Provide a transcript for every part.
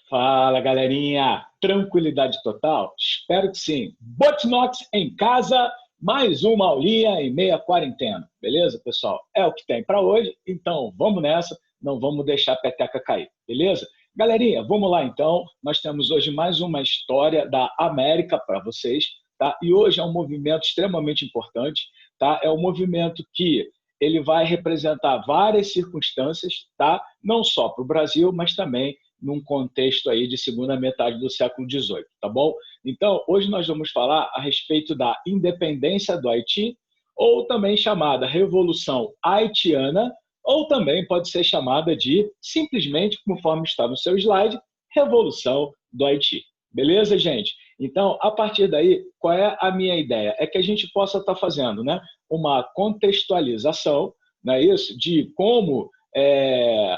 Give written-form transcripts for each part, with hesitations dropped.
Fala, galerinha! Tranquilidade total? Espero que sim. Botinox em casa, mais uma aulinha em meia quarentena. Beleza, pessoal? É o que tem para hoje, então vamos nessa, não vamos deixar a peteca cair, beleza? Galerinha, vamos lá então. Nós temos hoje mais uma história da América para vocês, tá? E hoje é um movimento extremamente importante, tá? É um movimento que ele vai representar várias circunstâncias, tá? Não só para o Brasil, mas também num contexto aí de segunda metade do século XVIII, tá bom? Então, hoje nós vamos falar a respeito da independência do Haiti, ou também chamada Revolução Haitiana, ou também pode ser chamada de, simplesmente, conforme está no seu slide, Revolução do Haiti. Beleza, gente? Então, a partir daí, qual é a minha ideia? É que a gente possa estar fazendo, né, uma contextualização, não é isso? De como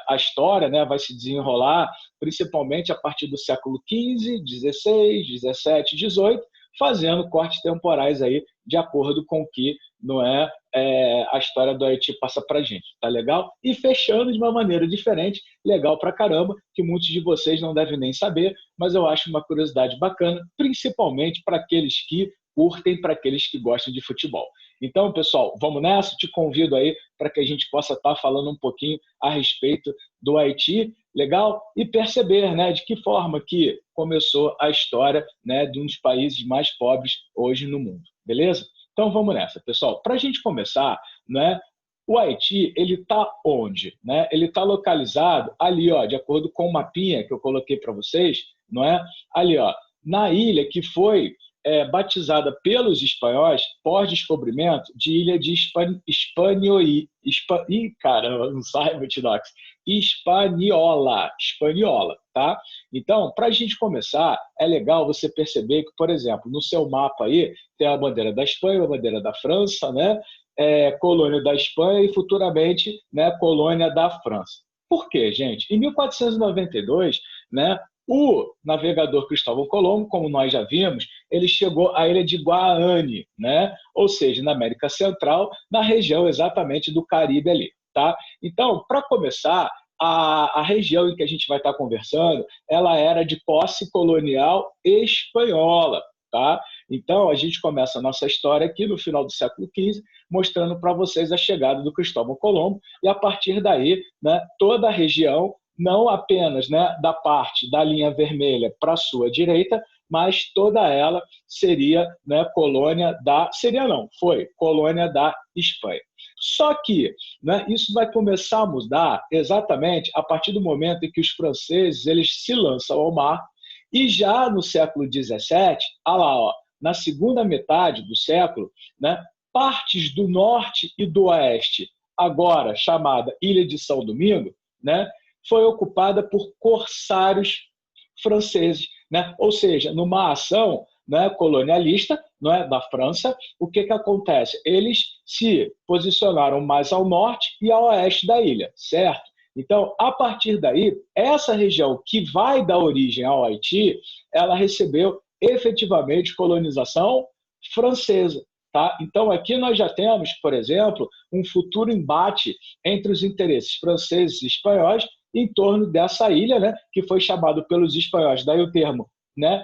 a história, né, vai se desenrolar, principalmente a partir do século XV, XVI, XVII, XVIII, fazendo cortes temporais aí de acordo com o que não a história do Haiti passa para a gente, tá legal? E fechando de uma maneira diferente, legal pra caramba, que muitos de vocês não devem nem saber, mas eu acho uma curiosidade bacana, principalmente para aqueles que curtem, para aqueles que gostam de futebol. Então, pessoal, vamos nessa? Te convido aí para que a gente possa estar falando um pouquinho a respeito do Haiti, legal? E perceber, né, de que forma que começou a história, né, de um dos países mais pobres hoje no mundo, beleza? Então vamos nessa, pessoal. Para a gente começar, né, o Haiti, ele está onde? Né? Ele está localizado ali, ó, de acordo com o mapinha que eu coloquei para vocês, não é? Ali, ó, na ilha que foi batizada pelos espanhóis, pós-descobrimento, de ilha de caramba, não sai, Botinox. Hispaniola, tá? Então, para a gente começar, é legal você perceber que, por exemplo, no seu mapa aí, tem a bandeira da Espanha, a bandeira da França, né? Colônia da Espanha e futuramente, né, colônia da França. Por quê, gente? Em 1492, né, o navegador Cristóvão Colombo, como nós já vimos, ele chegou à ilha de Guaane, né? Ou seja, na América Central, na região exatamente do Caribe ali, tá? Então, para começar, a região em que a gente vai estar conversando, ela era de posse colonial espanhola, tá? Então, a gente começa a nossa história aqui no final do século XV, mostrando para vocês a chegada do Cristóvão Colombo, e a partir daí, né, toda a região, não apenas, né, da parte da linha vermelha para a sua direita, mas toda ela seria, né, colônia da... Seria não, foi colônia da Espanha. Só que, né, isso vai começar a mudar exatamente a partir do momento em que os franceses eles se lançam ao mar, e já no século XVII, olha lá, ó, na segunda metade do século, né, partes do norte e do oeste, agora chamada Ilha de São Domingo, né, foi ocupada por corsários franceses, né? Ou seja, numa ação, né, colonialista, né, da França, o que acontece? Eles se posicionaram mais ao norte e ao oeste da ilha, certo? Então, a partir daí, essa região que vai dar origem ao Haiti, ela recebeu efetivamente colonização francesa. Tá? Então, aqui nós já temos, por exemplo, um futuro embate entre os interesses franceses e espanhóis em torno dessa ilha, né, que foi chamado pelos espanhóis, daí o termo, né,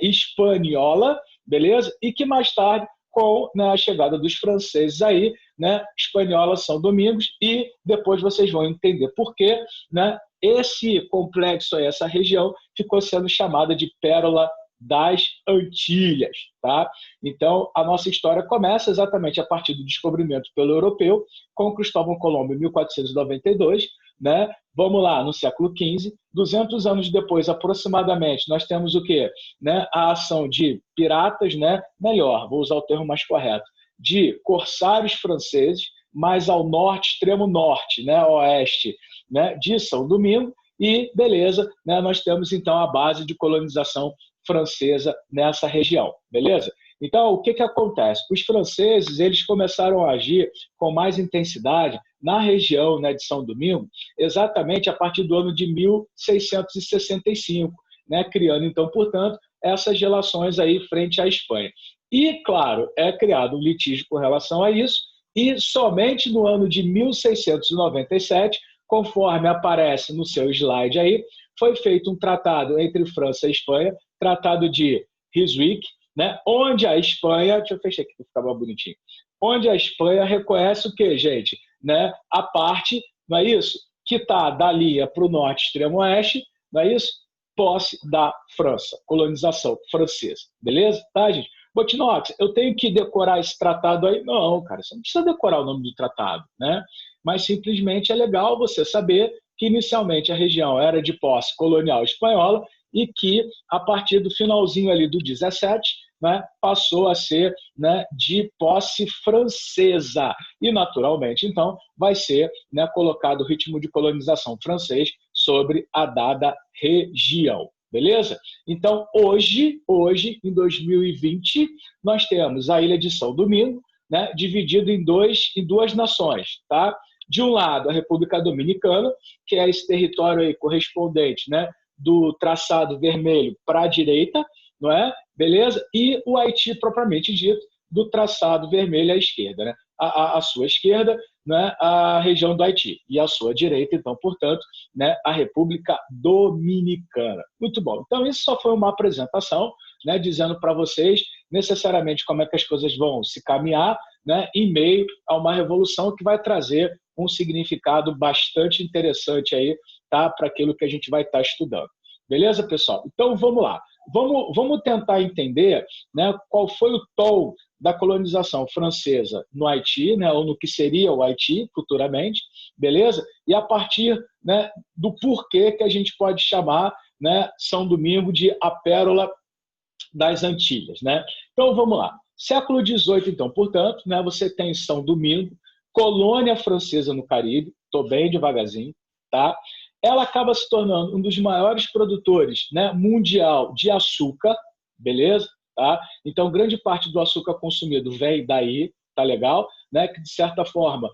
Hispaniola, beleza? E que mais tarde, com, né, a chegada dos franceses aí, né, Hispaniola São Domingos, e depois vocês vão entender por quê, né, esse complexo aí, essa região, ficou sendo chamada de Pérola das Antilhas, tá? Então, a nossa história começa exatamente a partir do descobrimento pelo europeu, com Cristóvão Colombo em 1492, né? Vamos lá, no século XV, 200 anos depois, aproximadamente, nós temos o quê? Né? A ação de piratas, né? Melhor, vou usar o termo mais correto, de corsários franceses, mais ao norte, extremo norte, né? Oeste, né? De São Domingo, e beleza, né? Nós temos então a base de colonização francesa nessa região, beleza? Então, o que acontece? Os franceses eles começaram a agir com mais intensidade na região, né, de São Domingo, exatamente a partir do ano de 1665, né, criando, então, portanto, essas relações aí frente à Espanha. E, claro, é criado um litígio com relação a isso, e somente no ano de 1697 conforme aparece no seu slide aí, foi feito um tratado entre França e Espanha, tratado de Ryswick, né, onde a Espanha, deixa eu fechar aqui para ficar mais bonitinho, onde a Espanha reconhece o quê, gente? Né, a parte, não é isso? Que está dali para o norte, extremo oeste, não é isso? Posse da França, colonização francesa, beleza? Tá, gente? Botinox, eu tenho que decorar esse tratado aí? Não, cara, você não precisa decorar o nome do tratado, né? Mas simplesmente é legal você saber que inicialmente a região era de posse colonial espanhola e que a partir do finalzinho ali do 17, né, passou a ser, né, de posse francesa e naturalmente então vai ser, né, colocado o ritmo de colonização francês sobre a dada região. Beleza? Então, hoje, em 2020, nós temos a Ilha de São Domingo, né, dividido em duas nações. Tá? De um lado, a República Dominicana, que é esse território aí correspondente, né, do traçado vermelho para a direita, não é? Beleza? E o Haiti, propriamente dito, do traçado vermelho à esquerda. Né? A sua esquerda, né, a região do Haiti, e a sua direita, então, portanto, né, a República Dominicana. Muito bom. Então, isso só foi uma apresentação, né, dizendo para vocês necessariamente como é que as coisas vão se caminhar, né, em meio a uma revolução que vai trazer um significado bastante interessante aí, tá, para aquilo que a gente vai estar estudando. Beleza, pessoal? Então, vamos lá. Vamos tentar entender, né, qual foi o tom da colonização francesa no Haiti, né, ou no que seria o Haiti futuramente, beleza? E a partir, né, do porquê que a gente pode chamar, né, São Domingo de a pérola das Antilhas. Né? Então, vamos lá. Século XVIII, então, portanto, né, você tem São Domingo, colônia francesa no Caribe, estou bem devagarzinho, tá? Ela acaba se tornando um dos maiores produtores, né, mundial de açúcar, beleza? Tá? Então, grande parte do açúcar consumido vem daí, tá legal? Né? Que, de certa forma,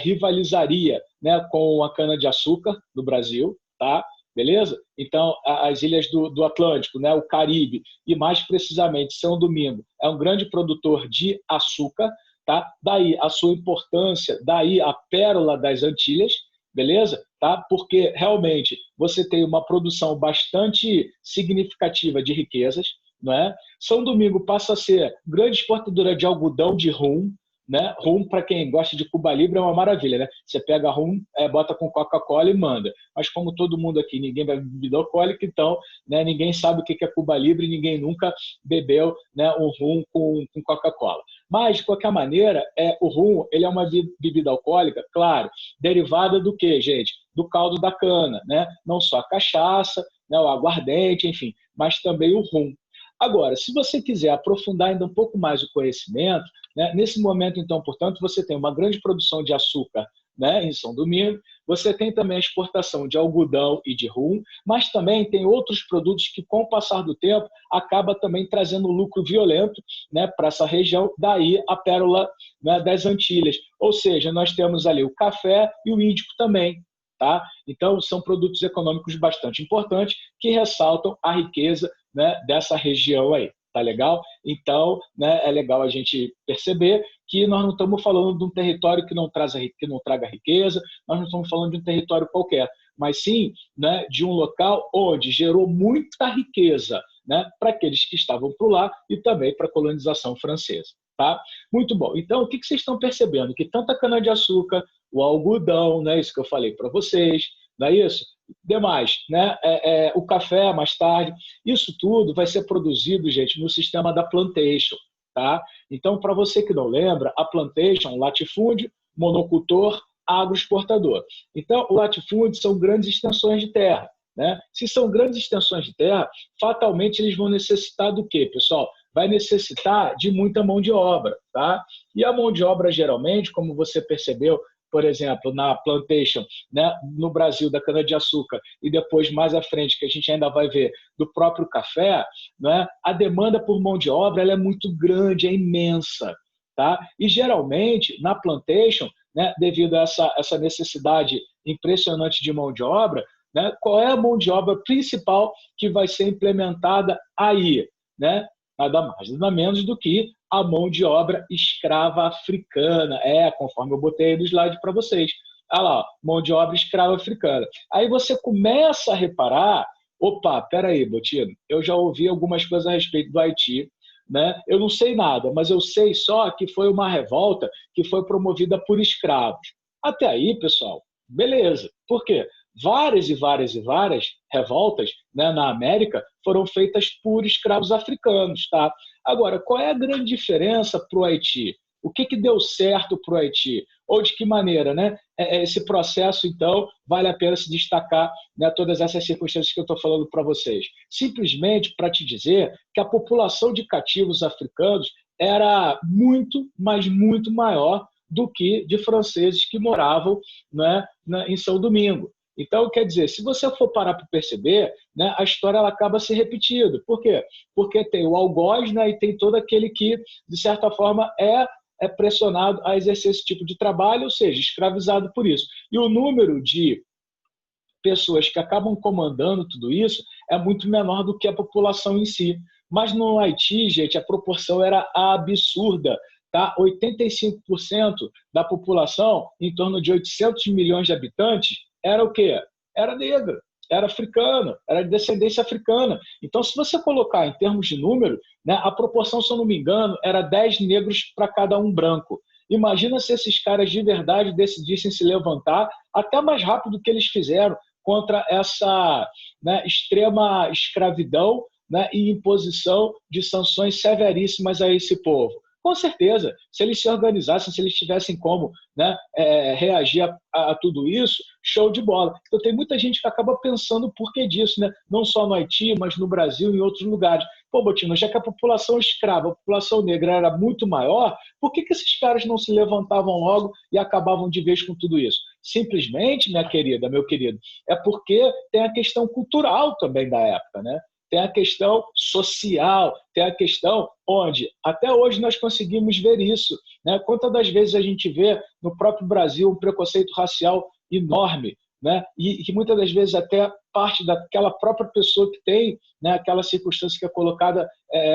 rivalizaria, né, com a cana-de-açúcar do Brasil, tá? Beleza? Então, as ilhas do Atlântico, né, o Caribe, e mais precisamente São Domingo, é um grande produtor de açúcar, tá? Daí a sua importância, daí a pérola das Antilhas, beleza? Tá? Porque realmente você tem uma produção bastante significativa de riquezas, não é? São Domingo passa a ser grande exportadora de algodão de rum, né? Rum, para quem gosta de Cuba Libre, é uma maravilha, né? Você pega rum, bota com Coca-Cola e manda. Mas como todo mundo aqui, ninguém bebe bebida alcoólica, então, né, ninguém sabe o que é Cuba Libre, ninguém nunca bebeu, né, um rum com Coca-Cola. Mas, de qualquer maneira, o rum ele é uma bebida alcoólica, claro, derivada do quê, gente? Do caldo da cana, né? Não só a cachaça, né, o aguardente, enfim, mas também o rum. Agora, se você quiser aprofundar ainda um pouco mais o conhecimento, né, nesse momento, então, portanto, você tem uma grande produção de açúcar, né, em São Domingo, você tem também a exportação de algodão e de rum, mas também tem outros produtos que, com o passar do tempo, acaba também trazendo lucro violento, né, para essa região, daí a pérola, né, das Antilhas. Ou seja, nós temos ali o café e o índico também. Tá? Então, são produtos econômicos bastante importantes que ressaltam a riqueza, né, dessa região aí. Tá legal? Então, né, é legal a gente perceber que nós não estamos falando de um território que não traga riqueza, nós não estamos falando de um território qualquer, mas sim, né, de um local onde gerou muita riqueza, né, para aqueles que estavam por lá e também para a colonização francesa. Tá? Muito bom. Então, o que vocês estão percebendo? Que tanta cana-de-açúcar, o algodão, né, isso que eu falei para vocês, não é isso? Demais, né? O café mais tarde, isso tudo vai ser produzido, gente, no sistema da plantation, tá? Então, para você que não lembra, a plantation, latifúndio, monocultor, agroexportador. Então, o latifúndio são grandes extensões de terra, né? Se são grandes extensões de terra, fatalmente eles vão necessitar do quê, pessoal? Vai necessitar de muita mão de obra, tá? E a mão de obra, geralmente, como você percebeu, por exemplo, na plantation, né, no Brasil, da cana-de-açúcar, e depois, mais à frente, que a gente ainda vai ver, do próprio café, né, a demanda por mão de obra ela é muito grande, é imensa. Tá? E, geralmente, na plantation, né, devido a essa necessidade impressionante de mão de obra, né, qual é a mão de obra principal que vai ser implementada aí? Né? Nada mais, nada menos do que a mão de obra escrava africana, conforme eu botei aí no slide para vocês. olha lá, mão de obra escrava africana. Aí você começa a reparar, opa, peraí, Botino, eu já ouvi algumas coisas a respeito do Haiti, né? Eu não sei nada, mas eu sei só que foi uma revolta que foi promovida por escravos. Até aí, pessoal, beleza. Por quê? Várias e várias e várias revoltas, né, na América foram feitas por escravos africanos, tá? Agora, qual é a grande diferença para o Haiti? O que deu certo para o Haiti? Ou de que maneira, né? Esse processo, então, vale a pena se destacar, né, todas essas circunstâncias que eu estou falando para vocês. Simplesmente para te dizer que a população de cativos africanos era muito, mas muito maior do que de franceses que moravam, né, em São Domingo. Então, quer dizer, se você for parar para perceber, né, a história ela acaba se repetindo. Por quê? Porque tem o algoz, né, e tem todo aquele que, de certa forma, é pressionado a exercer esse tipo de trabalho, ou seja, escravizado por isso. E o número de pessoas que acabam comandando tudo isso é muito menor do que a população em si. Mas no Haiti, gente, a proporção era absurda. Tá? 85% da população, em torno de 800 milhões de habitantes, era o quê? Era negra, era africana, era de descendência africana. Então, se você colocar em termos de número, né, a proporção, se eu não me engano, era 10 negros para cada um branco. Imagina se esses caras de verdade decidissem se levantar até mais rápido do que eles fizeram contra essa, né, extrema escravidão, né, e imposição de sanções severíssimas a esse povo. Com certeza, se eles se organizassem, se eles tivessem como, né, reagir a tudo isso, show de bola. Então tem muita gente que acaba pensando o porquê disso, né? Não só no Haiti, mas no Brasil e em outros lugares. Pô, Botino, já que a população escrava, a população negra era muito maior, por que esses caras não se levantavam logo e acabavam de vez com tudo isso? Simplesmente, minha querida, meu querido, é porque tem a questão cultural também da época, né? Tem a questão social, tem a questão onde até hoje nós conseguimos ver isso, né? Quantas das vezes a gente vê no próprio Brasil um preconceito racial enorme, né? E que muitas das vezes até parte daquela própria pessoa que tem, né, aquela circunstância que é colocada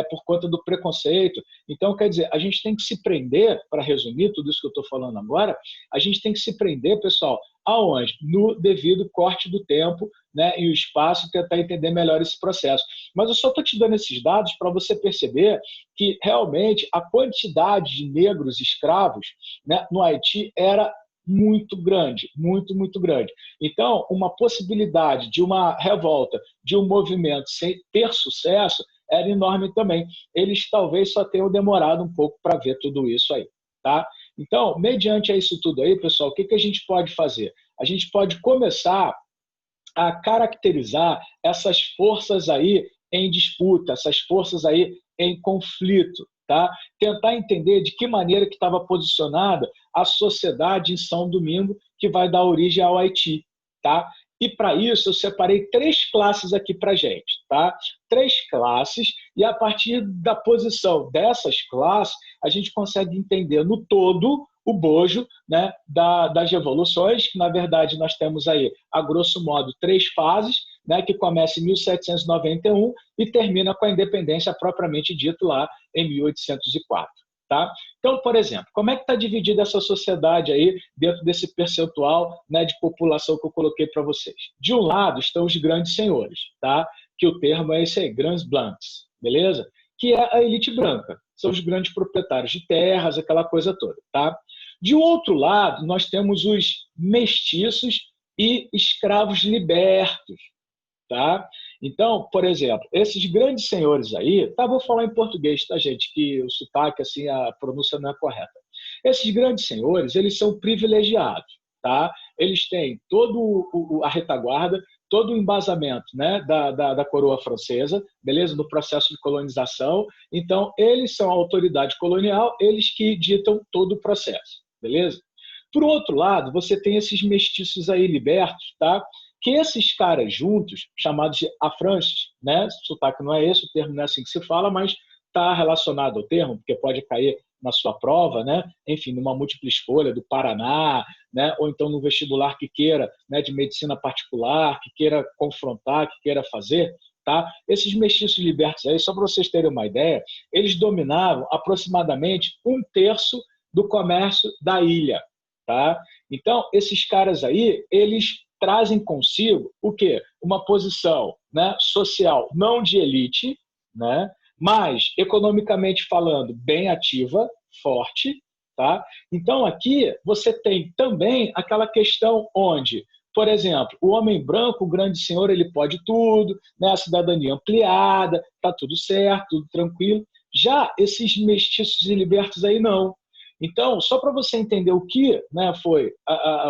por conta do preconceito. Então, quer dizer, a gente tem que se prender, para resumir tudo isso que eu estou falando agora, a gente tem que se prender, pessoal, aonde? No devido corte do tempo, né, e o espaço, e tentar entender melhor esse processo. Mas eu só estou te dando esses dados para você perceber que realmente a quantidade de negros escravos, né, no Haiti era muito grande, muito, muito grande. Então, uma possibilidade de uma revolta, de um movimento sem ter sucesso, era enorme também. Eles talvez só tenham demorado um pouco para ver tudo isso aí, tá? Então, mediante isso tudo aí, pessoal, o que a gente pode fazer? A gente pode começar a caracterizar essas forças aí em disputa, essas forças aí em conflito, tá? Tentar entender de que maneira que estava posicionada a sociedade em São Domingo, que vai dar origem ao Haiti, tá? E para isso eu separei 3 classes aqui para gente, tá? 3 classes, e a partir da posição dessas classes, a gente consegue entender no todo o bojo, né, das revoluções, que na verdade nós temos aí, a grosso modo, 3 fases, né, que começa em 1791 e termina com a independência propriamente dito lá em 1804. Tá? Então, por exemplo, como é que está dividida essa sociedade aí dentro desse percentual, né, de população que eu coloquei para vocês? De um lado estão os grandes senhores, tá? Que o termo é esse aí, grands blancs, beleza? Que é a elite branca, são os grandes proprietários de terras, aquela coisa toda, tá? De outro lado, nós temos os mestiços e escravos libertos, tá? Então, por exemplo, esses grandes senhores aí, tá, vou falar em português, tá, gente, que o sotaque, assim, a pronúncia não é correta. Esses grandes senhores, eles são privilegiados, tá? Eles têm todo a retaguarda, todo o embasamento, né, da coroa francesa, beleza? No processo de colonização. Então, eles são a autoridade colonial, eles que ditam todo o processo, beleza? Por outro lado, você tem esses mestiços aí libertos, tá? Que esses caras juntos, chamados de afranches, né? O sotaque não é esse, o termo não é assim que se fala, mas está relacionado ao termo, porque pode cair na sua prova, né? Enfim, numa múltipla escolha do Paraná, né? Ou então no vestibular que queira, né, de medicina particular, que queira confrontar, que queira fazer, tá? Esses mestiços libertos aí, só para vocês terem uma ideia, eles dominavam aproximadamente 1/3 do comércio da ilha. tá? Então, esses caras aí, eles trazem consigo o quê? Uma posição, né, social não de elite, né, mas economicamente falando bem ativa, forte, tá? Então aqui você tem também aquela questão onde, por exemplo, o homem branco, o grande senhor, ele pode tudo, né, a cidadania ampliada, tá tudo certo, tudo tranquilo. Já esses mestiços e libertos aí não. Então, só para você entender o que, né, foi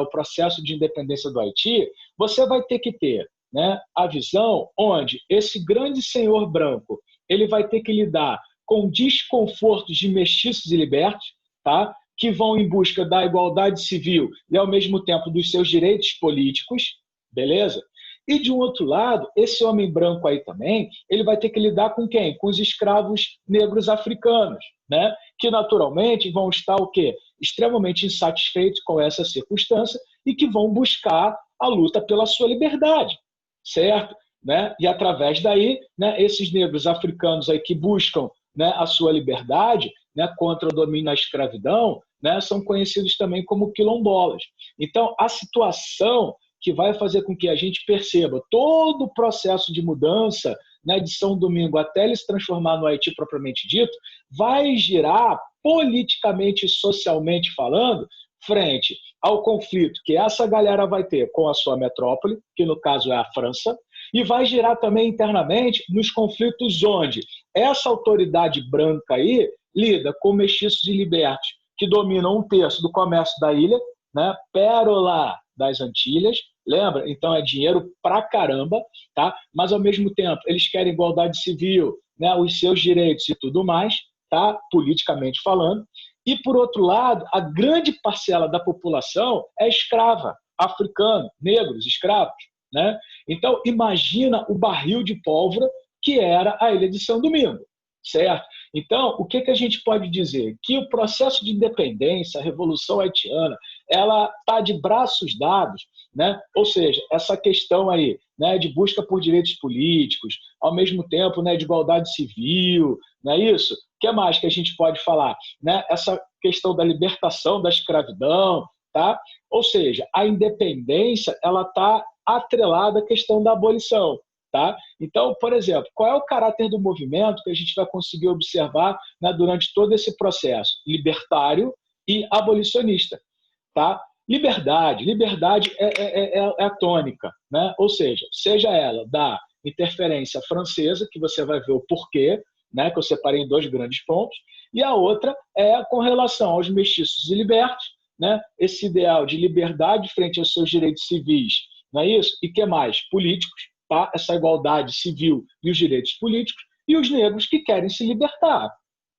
o processo de independência do Haiti, você vai ter que ter, né, a visão onde esse grande senhor branco ele vai ter que lidar com desconfortos de mestiços e libertos, tá, que vão em busca da igualdade civil e, ao mesmo tempo, dos seus direitos políticos, beleza? E, de um outro lado, esse homem branco aí também, ele vai ter que lidar com quem? Com os escravos negros africanos, né? Que naturalmente vão estar o quê? Extremamente insatisfeitos com essa circunstância e que vão buscar a luta pela sua liberdade, certo? Né? E através daí, né, esses negros africanos aí que buscam, né, a sua liberdade, né, contra o domínio da escravidão, né, são conhecidos também como quilombolas. Então, a situação que vai fazer com que a gente perceba todo o processo de mudança, né, de São Domingo até ele se transformar no Haiti propriamente dito, vai girar politicamente e socialmente falando frente ao conflito que essa galera vai ter com a sua metrópole, que no caso é a França, e vai girar também internamente nos conflitos onde essa autoridade branca aí lida com mestiços e libertos que dominam um terço do comércio da ilha, né, pérola das Antilhas, lembra? Então é dinheiro pra caramba, tá? Mas ao mesmo tempo eles querem igualdade civil, né, os seus direitos e tudo mais, tá? Politicamente falando. E por outro lado, a grande parcela da população é escrava, africano, negros, escravos, né? Então imagina o barril de pólvora que era a Ilha de São Domingo, certo? Então, o que a gente pode dizer? Que o processo de independência, a Revolução Haitiana, ela está de braços dados, né? Ou seja, essa questão aí, né, de busca por direitos políticos, ao mesmo tempo, né, de igualdade civil, não é isso? O que mais que a gente pode falar? Né? Essa questão da libertação da escravidão, tá? Ou seja, a independência ela está atrelada à questão da abolição. Tá? Então, por exemplo, qual é o caráter do movimento que a gente vai conseguir observar, né, durante todo esse processo? Libertário e abolicionista. Tá? Liberdade é a tônica, né? Ou seja ela da interferência francesa, que você vai ver o porquê, né, que eu separei em dois grandes pontos, e a outra é com relação aos mestiços e libertos, né, esse ideal de liberdade frente aos seus direitos civis, não é isso? E que mais? Políticos, tá? Essa igualdade civil e os direitos políticos, e os negros que querem se libertar.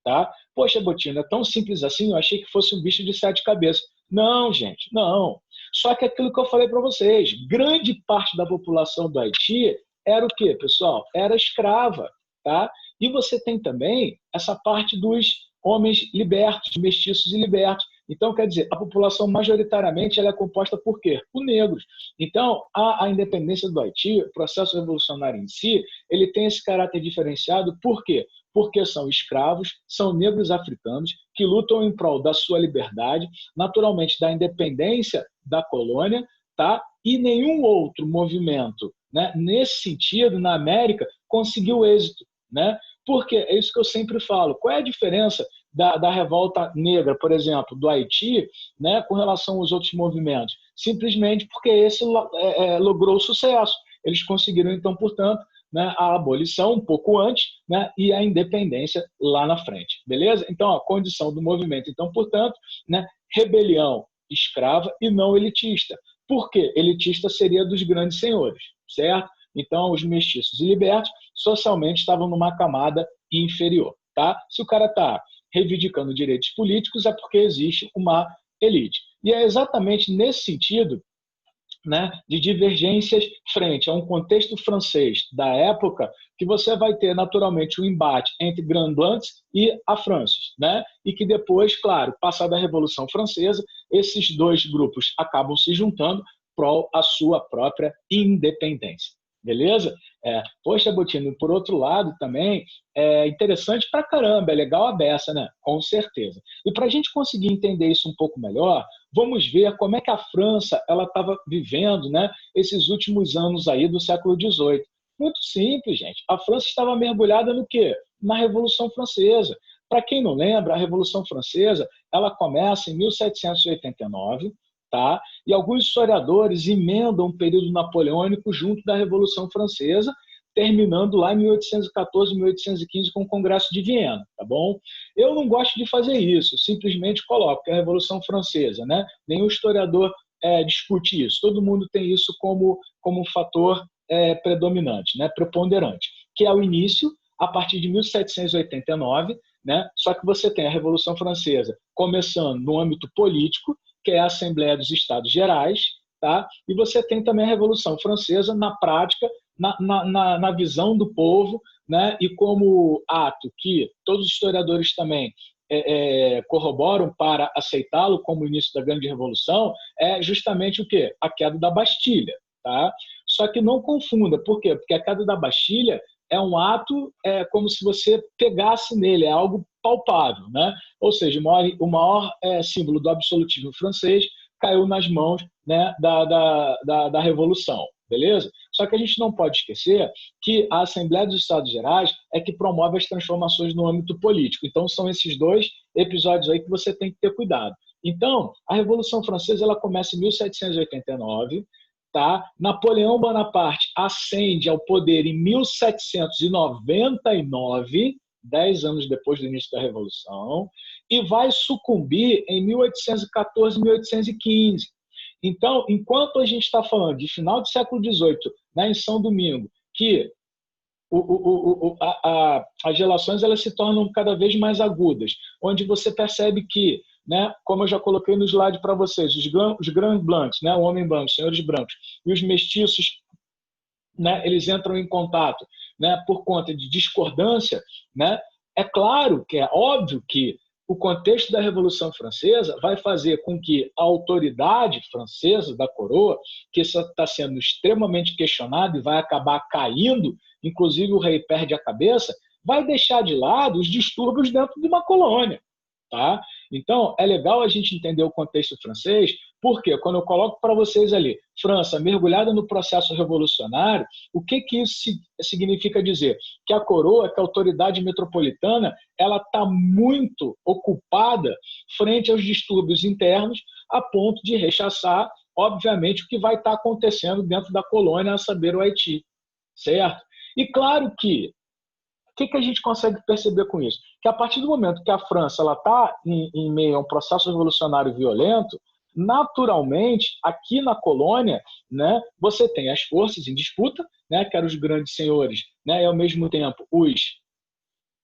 Tá? Poxa, Botina, é tão simples assim, eu achei que fosse um bicho de sete cabeças. Não, gente, não. Só que aquilo que eu falei para vocês, grande parte da população do Haiti era o quê, pessoal? Era escrava. Tá? E você tem também essa parte dos homens libertos, mestiços e libertos. Então, quer dizer, a população majoritariamente ela é composta por quê? Por negros. Então, a independência do Haiti, o processo revolucionário em si, ele tem esse caráter diferenciado. Por quê? Porque são escravos, são negros africanos que lutam em prol da sua liberdade, naturalmente da independência da colônia, tá? E nenhum outro movimento, né, nesse sentido, na América, conseguiu êxito. Né? Porque é isso que eu sempre falo. Qual é a diferença da revolta negra, por exemplo, do Haiti, né, com relação aos outros movimentos? Simplesmente porque esse logrou sucesso. Eles conseguiram, então, portanto, né, a abolição um pouco antes, né, e a independência lá na frente. Beleza? Então, a condição do movimento, então, portanto, né, rebelião escrava e não elitista. Por quê? Elitista seria dos grandes senhores, certo? Então, os mestiços e libertos socialmente estavam numa camada inferior. Tá? Se o cara está reivindicando direitos políticos, é porque existe uma elite. E é exatamente nesse sentido, né, de divergências frente a um contexto francês da época que você vai ter naturalmente um embate entre Grand-Blancs e a França, né? E que depois, claro, passada a Revolução Francesa, esses dois grupos acabam se juntando pró a sua própria independência. Beleza? Poxa, Botino, por outro lado também é interessante pra caramba, é legal a beça, né? Com certeza. E para a gente conseguir entender isso um pouco melhor, vamos ver como é que a França ela estava vivendo, né, esses últimos anos aí do século XVIII. Muito simples, gente. A França estava mergulhada no quê? Na Revolução Francesa. Para quem não lembra, a Revolução Francesa ela começa em 1789, tá? E alguns historiadores emendam um período napoleônico junto da Revolução Francesa, terminando lá em 1814, 1815 com o Congresso de Viena, tá bom? Eu não gosto de fazer isso, simplesmente coloco que a Revolução Francesa, né? Nenhum historiador discute isso, todo mundo tem isso como um fator predominante, né? Preponderante, que é o início, a partir de 1789, né? Só que você tem a Revolução Francesa começando no âmbito político, que é a Assembleia dos Estados Gerais, tá? E você tem também a Revolução Francesa na prática, na visão do povo, né? E como ato que todos os historiadores também corroboram para aceitá-lo como o início da Grande Revolução, é justamente o quê? A queda da Bastilha. Tá? Só que não confunda, por quê? Porque a queda da Bastilha é um ato como se você pegasse nele, é algo palpável, né? Ou seja, o maior símbolo do absolutismo francês caiu nas mãos, né, da Revolução, beleza? Só que a gente não pode esquecer que a Assembleia dos Estados Gerais é que promove as transformações no âmbito político. Então, são esses dois episódios aí que você tem que ter cuidado. Então, a Revolução Francesa ela começa em 1789, tá? Napoleão Bonaparte ascende ao poder em 1799, 10 anos depois do início da Revolução, e vai sucumbir em 1814, 1815. Então, enquanto a gente está falando de final do século XVIII, né, em São Domingo, que as relações elas se tornam cada vez mais agudas, onde você percebe que, né, como eu já coloquei no slide para vocês, os grands blancs, né, o homem branco, os senhores brancos, e os mestiços, né, eles entram em contato, né, por conta de discordância, né, é claro que é óbvio que o contexto da Revolução Francesa vai fazer com que a autoridade francesa da coroa, que está sendo extremamente questionada e vai acabar caindo, inclusive o rei perde a cabeça, vai deixar de lado os distúrbios dentro de uma colônia. Tá? Então, é legal a gente entender o contexto francês, porque quando eu coloco para vocês ali, França mergulhada no processo revolucionário, o que isso significa dizer? Que a coroa, que a autoridade metropolitana, ela está muito ocupada frente aos distúrbios internos, a ponto de rechaçar, obviamente, o que vai estar acontecendo dentro da colônia, a saber, o Haiti. Certo? E claro que o que a gente consegue perceber com isso? Que a partir do momento que a França está em meio a um processo revolucionário violento, naturalmente, aqui na colônia, né, você tem as forças em disputa, né, que eram os grandes senhores, né, e ao mesmo tempo os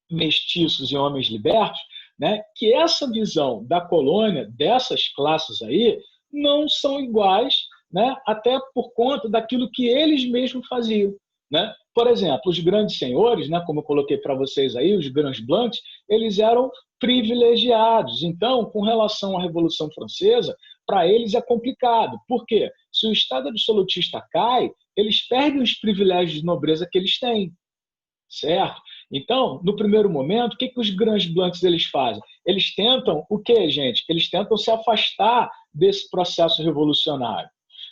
mestiços e homens libertos, né, que essa visão da colônia, dessas classes aí, não são iguais, né, até por conta daquilo que eles mesmos faziam. Né? Por exemplo, os grandes senhores, né, como eu coloquei para vocês aí, os grands blancs, eles eram privilegiados. Então, com relação à Revolução Francesa, para eles é complicado. Por quê? Se o Estado absolutista cai, eles perdem os privilégios de nobreza que eles têm. Certo? Então, no primeiro momento, o que os grandes blancs eles fazem? Eles tentam o quê, gente? Eles tentam se afastar desse processo revolucionário.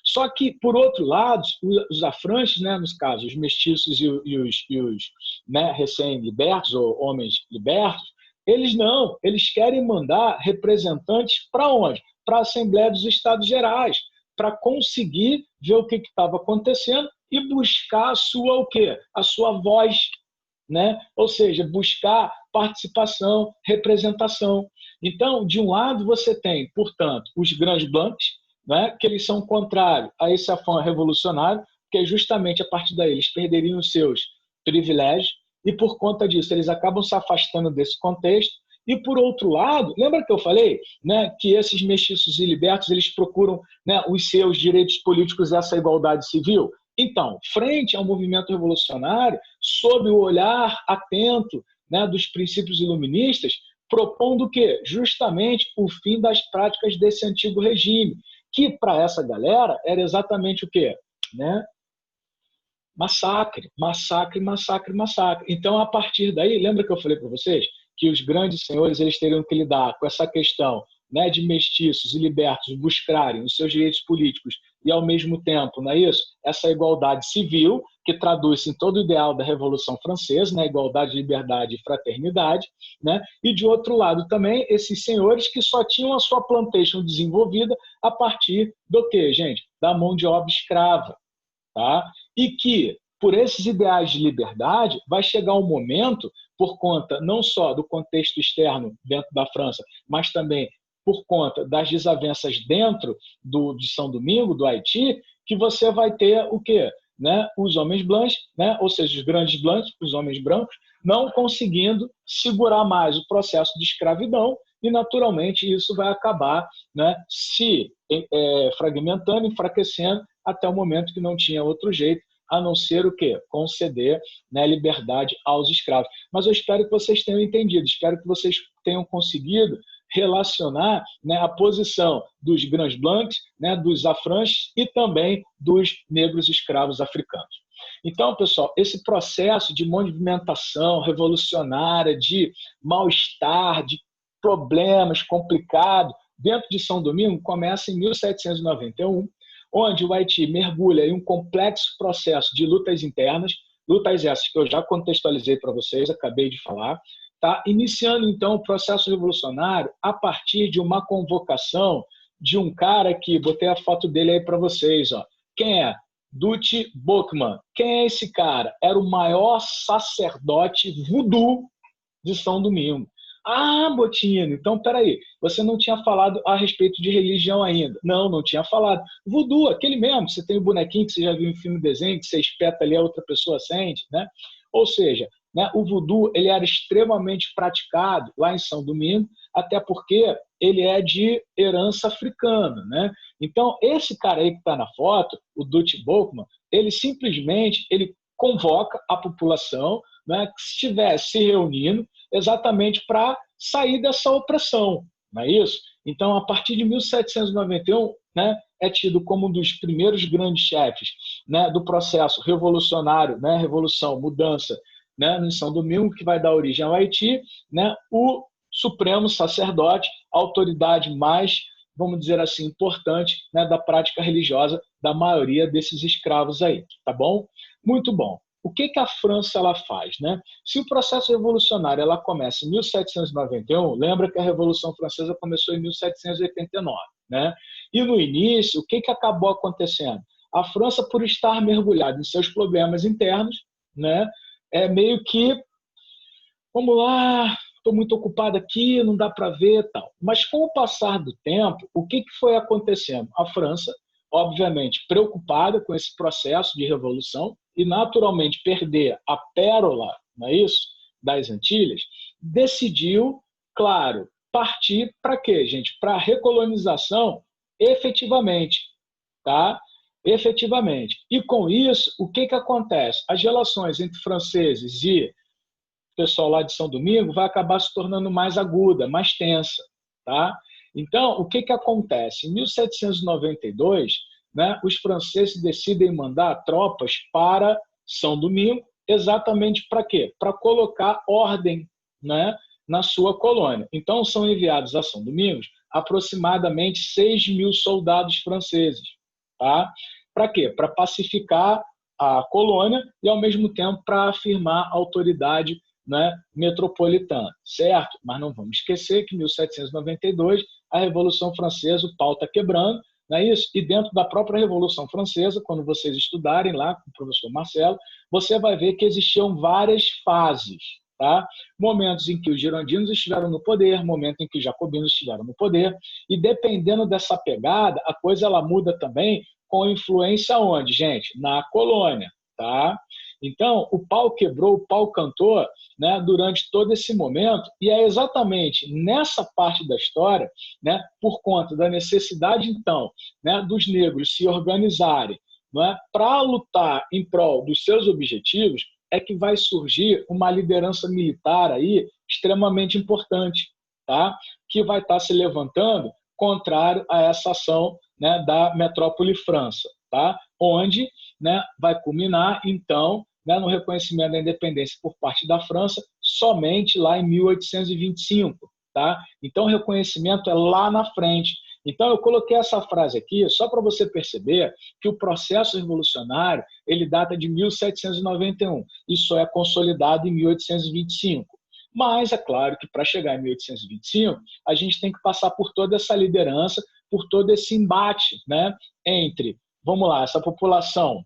Só que, por outro lado, os afranches, né, nos casos, os mestiços e os né, recém-libertos ou homens libertos, eles não, eles querem mandar representantes para onde? Para a Assembleia dos Estados Gerais, para conseguir ver o que estava acontecendo e buscar a sua o quê? A sua voz, né? Ou seja, buscar participação, representação. Então, de um lado você tem, portanto, os grandes blancs, né, que eles são contrários a esse afã revolucionário, que justamente a partir daí eles perderiam os seus privilégios e por conta disso eles acabam se afastando desse contexto. E por outro lado, lembra que eu falei, né, que esses mestiços e libertos eles procuram, né, os seus direitos políticos, essa igualdade civil? Então, frente ao movimento revolucionário, sob o olhar atento, né, dos princípios iluministas, propondo o quê? Justamente o fim das práticas desse antigo regime, que para essa galera era exatamente o quê? Né? Massacre, massacre, massacre, massacre. Então, a partir daí, lembra que eu falei para vocês que os grandes senhores eles teriam que lidar com essa questão, né, de mestiços e libertos buscarem os seus direitos políticos e, ao mesmo tempo, não é isso? Essa igualdade civil, que traduz em todo o ideal da Revolução Francesa, né, igualdade, liberdade e fraternidade, né? E, de outro lado, também, esses senhores que só tinham a sua plantation desenvolvida a partir do quê, gente? Da mão de obra escrava. Tá? E que, por esses ideais de liberdade, vai chegar um momento, por conta não só do contexto externo dentro da França, mas também por conta das desavenças dentro de São Domingo, do Haiti, que você vai ter o quê? Né? Os homens blancos, né? Ou seja, os grandes blancos, os homens brancos, não conseguindo segurar mais o processo de escravidão e, naturalmente, isso vai acabar, né, se fragmentando, enfraquecendo, até o momento que não tinha outro jeito a não ser o quê? Conceder, né, liberdade aos escravos. Mas eu espero que vocês tenham entendido, espero que vocês tenham conseguido relacionar, né, a posição dos Grands Blancs, né, dos afranches e também dos negros escravos africanos. Então, pessoal, esse processo de movimentação revolucionária, de mal-estar, de problemas complicados dentro de São Domingo começa em 1791, onde o Haiti mergulha em um complexo processo de lutas internas, lutas essas que eu já contextualizei para vocês, acabei de falar, tá? Iniciando, então, o processo revolucionário a partir de uma convocação de um cara que, botei a foto dele aí para vocês, ó. Quem é? Dutti Boukman. Quem é esse cara? Era o maior sacerdote voodoo de São Domingo. Ah, Botino, então peraí, você não tinha falado a respeito de religião ainda. Não, não tinha falado. Voodoo, aquele mesmo, você tem o bonequinho que você já viu em filme desenho, que você espeta ali, a outra pessoa sente, né? Ou seja, né, o voodoo ele era extremamente praticado lá em São Domingo, até porque ele é de herança africana, né? Então, esse cara aí que está na foto, o Dutti Boukman, ele simplesmente ele convoca a população, né, que estivesse se reunindo exatamente para sair dessa opressão, não é isso? Então, a partir de 1791, né, é tido como um dos primeiros grandes chefes, né, do processo revolucionário, né, revolução, mudança, né, em São Domingo, que vai dar origem ao Haiti, né, o supremo sacerdote, a autoridade mais, vamos dizer assim, importante, né, da prática religiosa da maioria desses escravos aí, tá bom? Muito bom. O que a França ela faz, né? Se o processo revolucionário ela começa em 1791, lembra que a Revolução Francesa começou em 1789, né? E no início, o que acabou acontecendo? A França, por estar mergulhada em seus problemas internos, né, é meio que, vamos lá, estou muito ocupado aqui, não dá para ver, tal. Mas com o passar do tempo, o que foi acontecendo? A França, obviamente, preocupada com esse processo de revolução e, naturalmente, perder a pérola, não é isso, das Antilhas, decidiu, claro, partir para quê, gente? Para a recolonização efetivamente, tá? Efetivamente. E com isso, o que acontece? As relações entre franceses e o pessoal lá de São Domingo vai acabar se tornando mais aguda, mais tensa, tá? Então, o que acontece? Em 1792, né, os franceses decidem mandar tropas para São Domingo, exatamente para quê? Para colocar ordem, né, na sua colônia. Então, são enviados a São Domingos aproximadamente 6.000 soldados franceses, tá? Para quê? Para pacificar a colônia e, ao mesmo tempo, para afirmar a autoridade, né, metropolitana, certo? Mas não vamos esquecer que em 1792 a Revolução Francesa, o pau está quebrando, não é isso? E dentro da própria Revolução Francesa, quando vocês estudarem lá com o professor Marcelo, você vai ver que existiam várias fases, tá? Momentos em que os girondinos estiveram no poder, momentos em que os jacobinos estiveram no poder, e dependendo dessa pegada, a coisa ela muda também com influência onde, gente? Na colônia, tá? Então, o pau quebrou, o pau cantou, né, durante todo esse momento, e é exatamente nessa parte da história, né, por conta da necessidade, então, né, dos negros se organizarem, né, para lutar em prol dos seus objetivos, é que vai surgir uma liderança militar aí extremamente importante, tá? Que vai estar se levantando contrário a essa ação, né, da metrópole França, tá? Onde, né, vai culminar, então, né, no reconhecimento da independência por parte da França somente lá em 1825, tá? Então, o reconhecimento é lá na frente. Então, eu coloquei essa frase aqui só para você perceber que o processo revolucionário ele data de 1791 e só é consolidado em 1825. Mas é claro que para chegar em 1825, a gente tem que passar por toda essa liderança, por todo esse embate, né, entre, vamos lá, essa população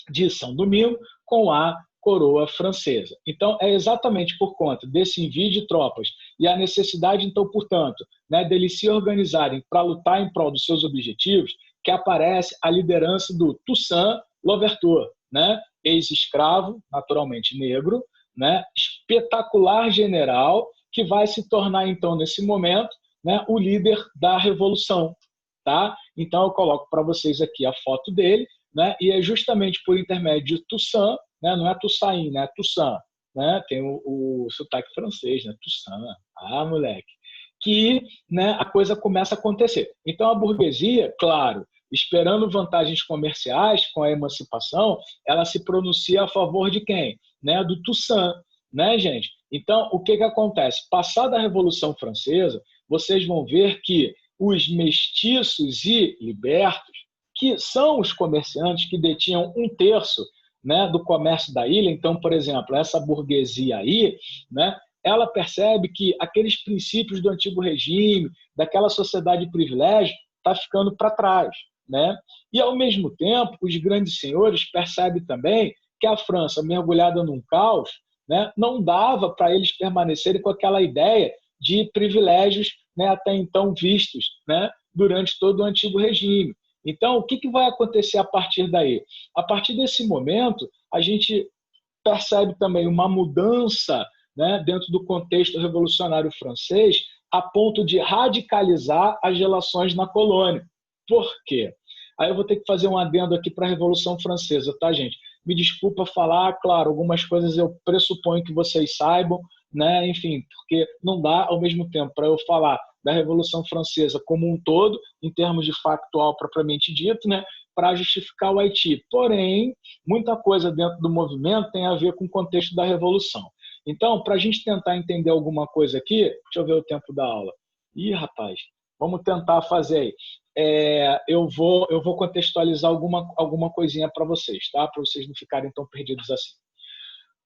de São Domingo com a coroa francesa. Então, é exatamente por conta desse envio de tropas e a necessidade, então, portanto, né, deles se organizarem para lutar em prol dos seus objetivos, que aparece a liderança do Toussaint Louverture, né, ex-escravo, naturalmente negro, né, espetacular general, que vai se tornar, então, nesse momento, né, o líder da Revolução. Tá? Então, eu coloco para vocês aqui a foto dele, né, e é justamente por intermédio de Toussaint, né, não é Toussaint, né, é Toussaint, né, tem o sotaque francês, né, Toussaint, moleque, que, né, a coisa começa a acontecer. Então, a burguesia, claro, esperando vantagens comerciais com a emancipação, ela se pronuncia a favor de quem? Né, do Toussaint, né, gente? Então, o que acontece? Passada a Revolução Francesa, vocês vão ver que os mestiços e libertos, que são os comerciantes que detinham 1/3, né, do comércio da ilha. Então, por exemplo, essa burguesia aí, né, ela percebe que aqueles princípios do antigo regime, daquela sociedade de privilégio, está ficando para trás. Né? E, ao mesmo tempo, os grandes senhores percebem também que a França, mergulhada num caos, né, não dava para eles permanecerem com aquela ideia de privilégios, né, até então vistos, né, durante todo o antigo regime. Então, o que vai acontecer a partir daí? A partir desse momento, a gente percebe também uma mudança, né, dentro do contexto revolucionário francês, a ponto de radicalizar as relações na colônia. Por quê? Aí eu vou ter que fazer um adendo aqui para a Revolução Francesa, tá, gente? Me desculpa falar, claro, algumas coisas eu pressuponho que vocês saibam, né? Enfim, porque não dá ao mesmo tempo para eu falar da Revolução Francesa como um todo, em termos de factual propriamente dito, né, para justificar o Haiti. Porém, muita coisa dentro do movimento tem a ver com o contexto da Revolução. Então, para a gente tentar entender alguma coisa aqui, deixa eu ver o tempo da aula. Ih, rapaz, vamos tentar fazer aí. Eu vou contextualizar alguma coisinha para vocês, tá? Para vocês não ficarem tão perdidos assim.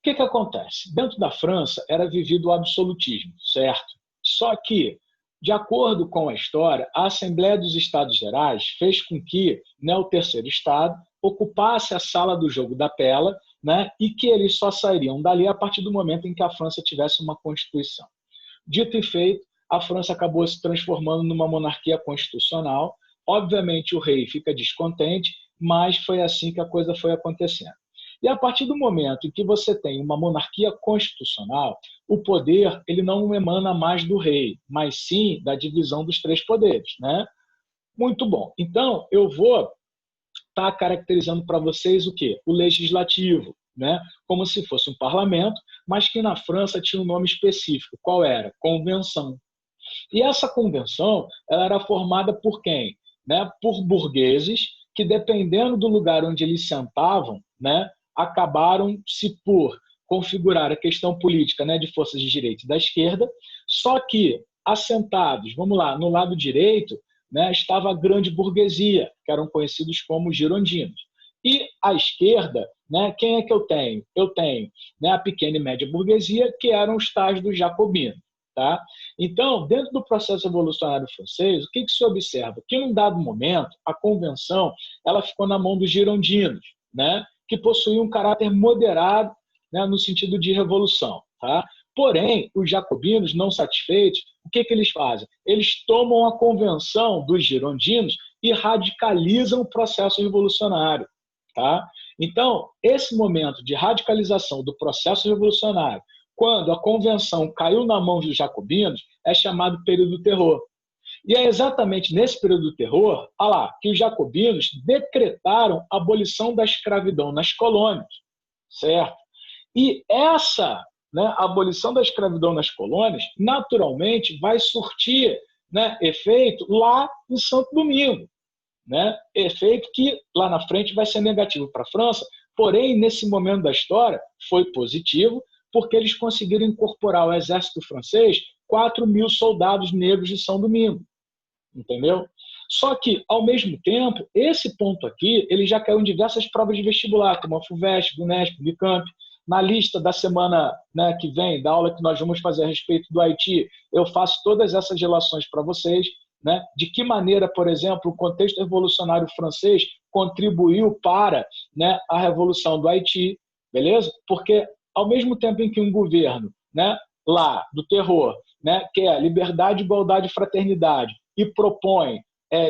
O que acontece? Dentro da França era vivido o absolutismo, certo? Só que, de acordo com a história, a Assembleia dos Estados Gerais fez com que, né, o terceiro estado ocupasse a sala do jogo da pela, né, e que eles só sairiam dali a partir do momento em que a França tivesse uma constituição. Dito e feito, a França acabou se transformando numa monarquia constitucional. Obviamente, o rei fica descontente, mas foi assim que a coisa foi acontecendo. E a partir do momento em que você tem uma monarquia constitucional, o poder ele não emana mais do rei, mas sim da divisão dos 3 poderes. Né? Muito bom. Então, eu vou estar caracterizando para vocês o quê? O legislativo, né? Como se fosse um parlamento, mas que na França tinha um nome específico. Qual era? Convenção. E essa convenção ela era formada por quem? Né? Por burgueses que, dependendo do lugar onde eles sentavam, né, acabaram-se por configurar a questão política, né, de forças de direita e da esquerda, só que assentados, vamos lá, no lado direito, né, estava a grande burguesia, que eram conhecidos como girondinos. E à esquerda, né, quem é que eu tenho? Eu tenho, né, a pequena e média burguesia, que eram os tais dos jacobinos. Tá? Então, dentro do processo revolucionário francês, o que se observa? Que, num dado momento, a convenção ela ficou na mão dos girondinos, né? Que possuíam um caráter moderado, né, no sentido de revolução. Tá? Porém, os jacobinos, não satisfeitos, o que eles fazem? Eles tomam a convenção dos girondinos e radicalizam o processo revolucionário. Tá? Então, esse momento de radicalização do processo revolucionário, quando a convenção caiu na mão dos jacobinos, é chamado período do terror. E é exatamente nesse período do terror, que os jacobinos decretaram a abolição da escravidão nas colônias, certo? E essa, né, abolição da escravidão nas colônias, naturalmente, vai surtir, né, efeito lá em Santo Domingo. Né? Efeito que lá na frente vai ser negativo para a França, porém, nesse momento da história, foi positivo, porque eles conseguiram incorporar o exército francês 4.000 soldados negros de São Domingo, entendeu? Só que, ao mesmo tempo, esse ponto aqui, ele já caiu em diversas provas de vestibular, como a FUVEST, BUNESP, Unicamp. Na lista da semana, né, que vem, da aula que nós vamos fazer a respeito do Haiti, eu faço todas essas relações para vocês, né? De que maneira, por exemplo, o contexto revolucionário francês contribuiu para, né, a Revolução do Haiti, beleza? Porque, ao mesmo tempo em que um governo, né, lá do terror, né, quer liberdade, igualdade e fraternidade e propõe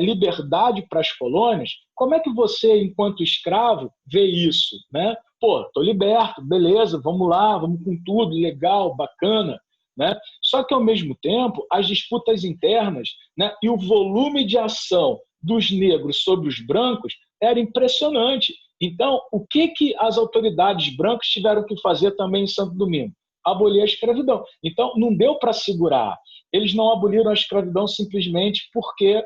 liberdade para as colônias, como é que você, enquanto escravo, vê isso, né? Pô, estou liberto, beleza, vamos lá, vamos com tudo, legal, bacana, né? Só que, ao mesmo tempo, as disputas internas, né, e o volume de ação dos negros sobre os brancos era impressionante. Então, o que as autoridades brancas tiveram que fazer também em Santo Domingo? Abolir a escravidão. Então, não deu para segurar. Eles não aboliram a escravidão simplesmente porque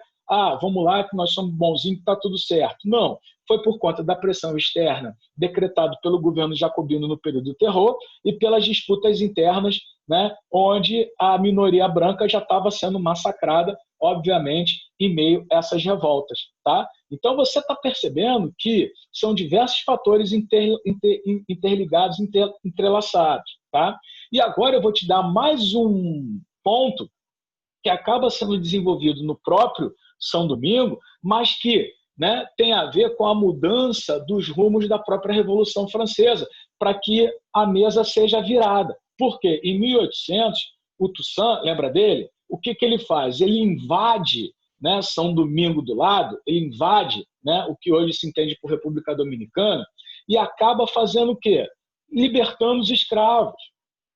vamos lá, que nós somos bonzinhos, que está tudo certo. Não, foi por conta da pressão externa decretado pelo governo jacobino no período do terror e pelas disputas internas, né, onde a minoria branca já estava sendo massacrada, obviamente, em meio a essas revoltas. Tá? Então, você está percebendo que são diversos fatores interligados, entrelaçados. Tá? E agora eu vou te dar mais um ponto que acaba sendo desenvolvido no próprio São Domingo, mas que, né, tem a ver com a mudança dos rumos da própria Revolução Francesa, para que a mesa seja virada. Porque em 1800, o Toussaint, lembra dele? O que ele faz? Ele invade, né, São Domingo do lado, ele invade, né, o que hoje se entende por República Dominicana, e acaba fazendo o quê? Libertando os escravos,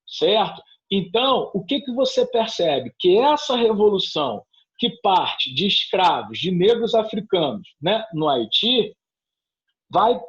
certo? Então, o que você percebe? Que essa revolução que parte de escravos, de negros africanos, né, no Haiti, vai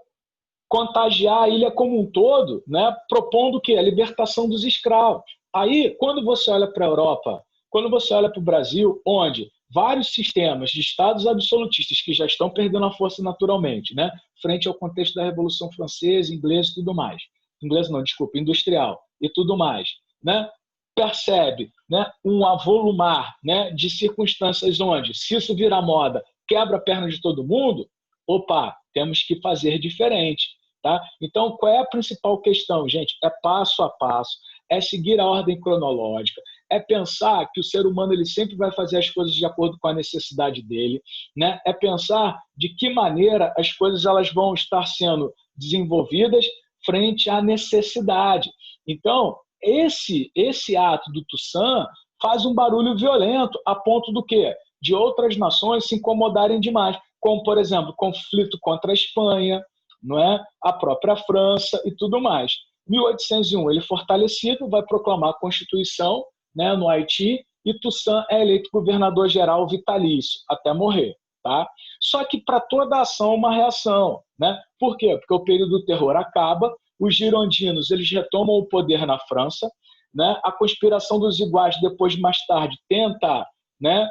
contagiar a ilha como um todo, né, propondo o quê? A libertação dos escravos. Aí, quando você olha para a Europa, quando você olha para o Brasil, onde vários sistemas de estados absolutistas que já estão perdendo a força naturalmente, né, frente ao contexto da Revolução Francesa, inglesa e tudo mais. Inglesa não, desculpa, industrial e tudo mais, né? Percebe, né, um avolumar, né, de circunstâncias onde, se isso virar moda, quebra a perna de todo mundo, opa, temos que fazer diferente. Tá? Então, qual é a principal questão, gente? É passo a passo, é seguir a ordem cronológica, é pensar que o ser humano ele sempre vai fazer as coisas de acordo com a necessidade dele, né? É pensar de que maneira as coisas elas vão estar sendo desenvolvidas frente à necessidade. Então, esse ato do Toussaint faz um barulho violento a ponto do quê? De outras nações se incomodarem demais, como, por exemplo, o conflito contra a Espanha, não é? A própria França e tudo mais. 1801, ele fortalecido, vai proclamar a Constituição, né, no Haiti, e Toussaint é eleito governador-geral vitalício, até morrer. Tá? Só que para toda ação uma reação. Né? Por quê? Porque o período do terror acaba, os girondinos eles retomam o poder na França, né? A conspiração dos iguais depois, mais tarde, tenta, né,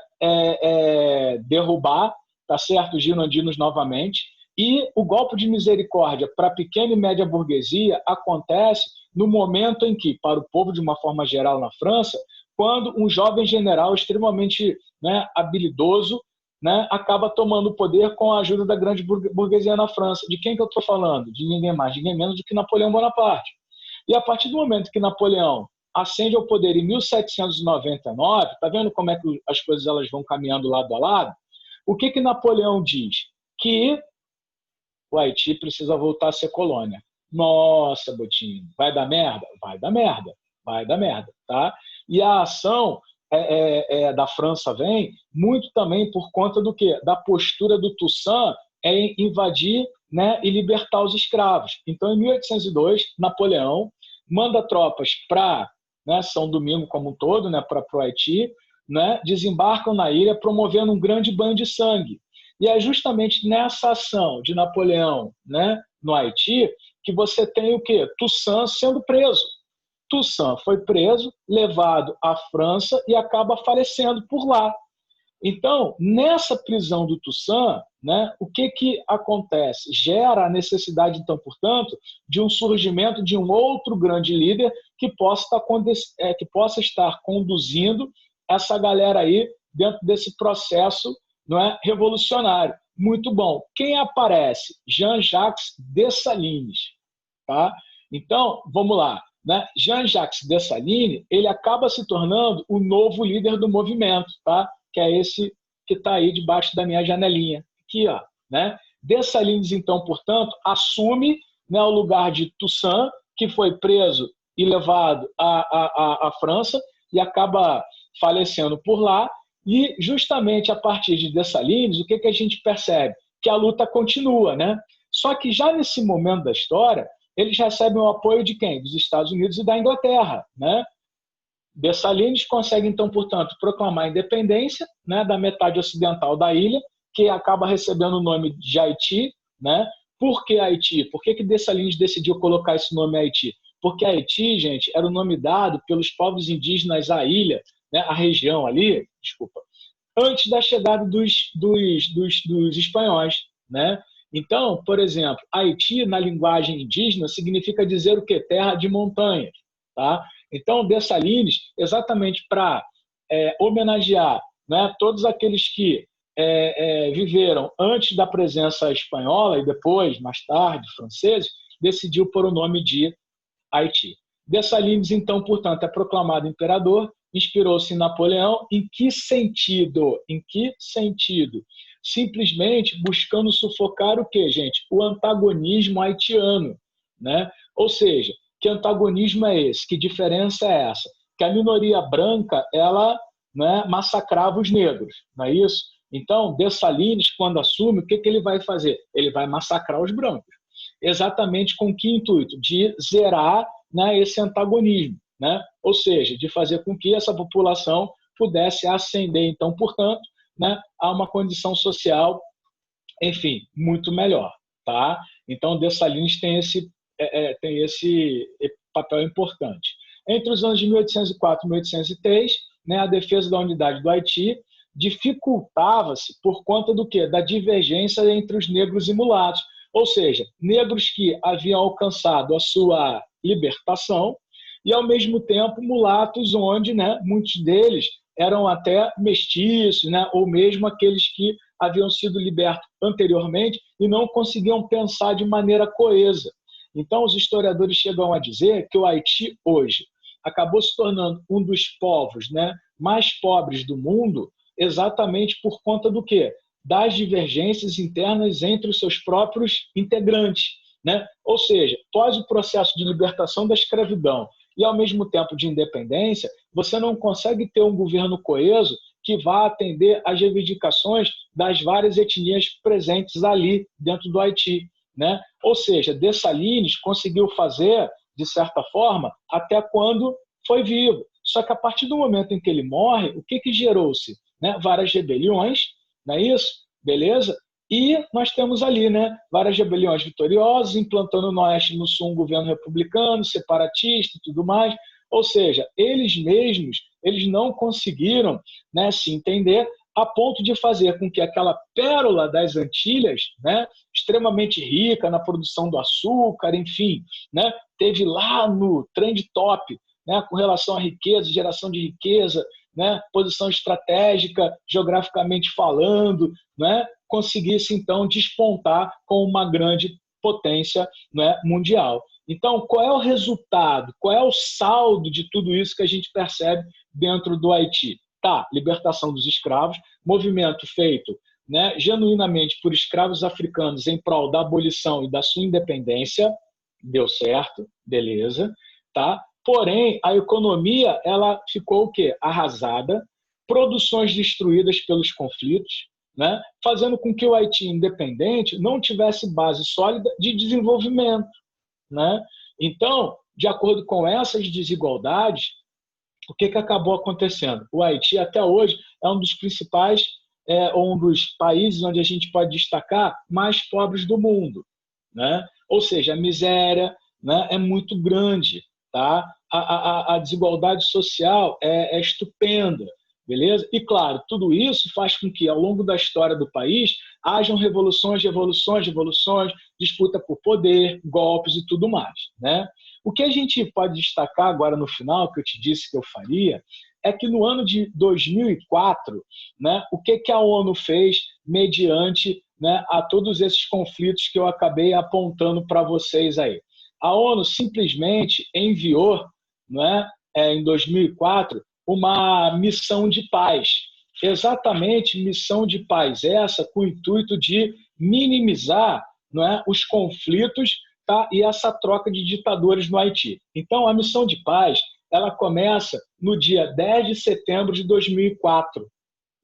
derrubar, tá certo, os girondinos novamente, e o golpe de misericórdia para a pequena e média burguesia acontece no momento em que, para o povo de uma forma geral na França, quando um jovem general extremamente, né, habilidoso, né, acaba tomando o poder com a ajuda da grande burguesia na França. De quem que eu estou falando? De ninguém mais, ninguém menos do que Napoleão Bonaparte. E a partir do momento que Napoleão ascende ao poder em 1799, está vendo como é que as coisas elas vão caminhando lado a lado? O que Napoleão diz? Que o Haiti precisa voltar a ser colônia. Nossa, Botinho, vai dar merda? Vai dar merda, vai dar merda. Tá? E a ação da França vem muito também por conta do quê? Da postura do Toussaint em invadir, né, e libertar os escravos. Então, em 1802, Napoleão manda tropas para, né, São Domingo como um todo, né, para o Haiti, né, desembarcam na ilha promovendo um grande banho de sangue. E é justamente nessa ação de Napoleão, né, no Haiti que você tem o quê? Toussaint sendo preso. Toussaint foi preso, levado à França e acaba falecendo por lá. Então, nessa prisão do Toussaint, né, o que acontece? Gera a necessidade, então, portanto, de um surgimento de um outro grande líder que possa estar conduzindo essa galera aí dentro desse processo, não é, revolucionário. Muito bom. Quem aparece? Jean-Jacques Dessalines. Tá? Então, vamos lá. Né? Jean-Jacques Dessalines, ele acaba se tornando o novo líder do movimento, tá? Que é esse que está aí debaixo da minha janelinha. Aqui, ó, né? Dessalines, então, portanto, assume, né, o lugar de Toussaint, que foi preso e levado à França e acaba falecendo por lá. E, justamente a partir de Dessalines, o que a gente percebe? Que a luta continua, né? Só que já nesse momento da história, eles recebem o apoio de quem? Dos Estados Unidos e da Inglaterra, né? Dessalines consegue, então, portanto, proclamar a independência, né, da metade ocidental da ilha, que acaba recebendo o nome de Haiti, né? Por que Haiti? Por que Dessalines decidiu colocar esse nome Haiti? Porque Haiti, gente, era o nome dado pelos povos indígenas à ilha, né, a região ali, desculpa, antes da chegada dos espanhóis, né? Então, por exemplo, Haiti, na linguagem indígena, significa dizer o quê? Terra de montanhas, tá? Então, Dessalines, exatamente para homenagear, né, todos aqueles que viveram antes da presença espanhola e depois, mais tarde, franceses, decidiu pôr o nome de Haiti. Dessalines, então, portanto, é proclamado imperador, inspirou-se em Napoleão. Em que sentido? Em que sentido? Simplesmente buscando sufocar o quê, gente? O antagonismo haitiano, né? Ou seja, que antagonismo é esse? Que diferença é essa? Que a minoria branca, ela, né, massacrava os negros, não é isso? Então, Dessalines, quando assume, o que ele vai fazer? Ele vai massacrar os brancos. Exatamente com que intuito? De zerar, né, esse antagonismo, né? Ou seja, de fazer com que essa população pudesse ascender, então, portanto, né, a uma condição social, enfim, muito melhor. Tá? Então, Dessalines tem esse papel importante. Entre os anos de 1804 e 1803, né, a defesa da unidade do Haiti dificultava-se por conta do quê? Da divergência entre os negros e mulatos, ou seja, negros que haviam alcançado a sua libertação e, ao mesmo tempo, mulatos onde, né, muitos deles eram até mestiços, né, ou mesmo aqueles que haviam sido libertos anteriormente e não conseguiam pensar de maneira coesa. Então, os historiadores chegam a dizer que o Haiti, hoje, acabou se tornando um dos povos, né, mais pobres do mundo, exatamente por conta do quê? Das divergências internas entre os seus próprios integrantes, né? Ou seja, após o processo de libertação da escravidão e, ao mesmo tempo, de independência, você não consegue ter um governo coeso que vá atender às reivindicações das várias etnias presentes ali dentro do Haiti, né? Ou seja, Dessalines conseguiu fazer, de certa forma, até quando foi vivo. Só que a partir do momento em que ele morre, o que gerou-se? Né? Várias rebeliões, não é isso? Beleza? E nós temos ali, né, várias rebeliões vitoriosas, implantando no oeste e no sul um governo republicano, separatista e tudo mais. Ou seja, eles mesmos, eles não conseguiram, né, se entender a ponto de fazer com que aquela pérola das Antilhas, né, extremamente rica na produção do açúcar, enfim, né, teve lá no trend top, né, com relação à riqueza, geração de riqueza, né, posição estratégica, geograficamente falando, né, conseguisse, então, despontar com uma grande potência, né, mundial. Então, qual é o resultado? Qual é o saldo de tudo isso que a gente percebe dentro do Haiti? Tá, libertação dos escravos, movimento feito, né, genuinamente por escravos africanos em prol da abolição e da sua independência, deu certo, beleza, tá? Porém, a economia, ela ficou o quê? Arrasada, produções destruídas pelos conflitos, né? Fazendo com que o Haiti independente não tivesse base sólida de desenvolvimento, né? Então, de acordo com essas desigualdades, o que acabou acontecendo? O Haiti, até hoje, é um dos principais, um dos países onde a gente pode destacar mais pobres do mundo, né? Ou seja, a miséria, né, é muito grande, tá? A desigualdade social é estupenda. beleza? E, claro, tudo isso faz com que, ao longo da história do país, hajam revoluções, revoluções, revoluções, disputa por poder, golpes e tudo mais, né? O que a gente pode destacar agora no final, que eu te disse que eu faria, é que no ano de 2004, né, o que a ONU fez mediante, né, a todos esses conflitos que eu acabei apontando para vocês aí? A ONU simplesmente enviou, né, em 2004, uma missão de paz. Exatamente missão de paz essa com o intuito de minimizar, não é, os conflitos, tá, e essa troca de ditadores no Haiti. Então, a missão de paz ela começa no dia 10 de setembro de 2004,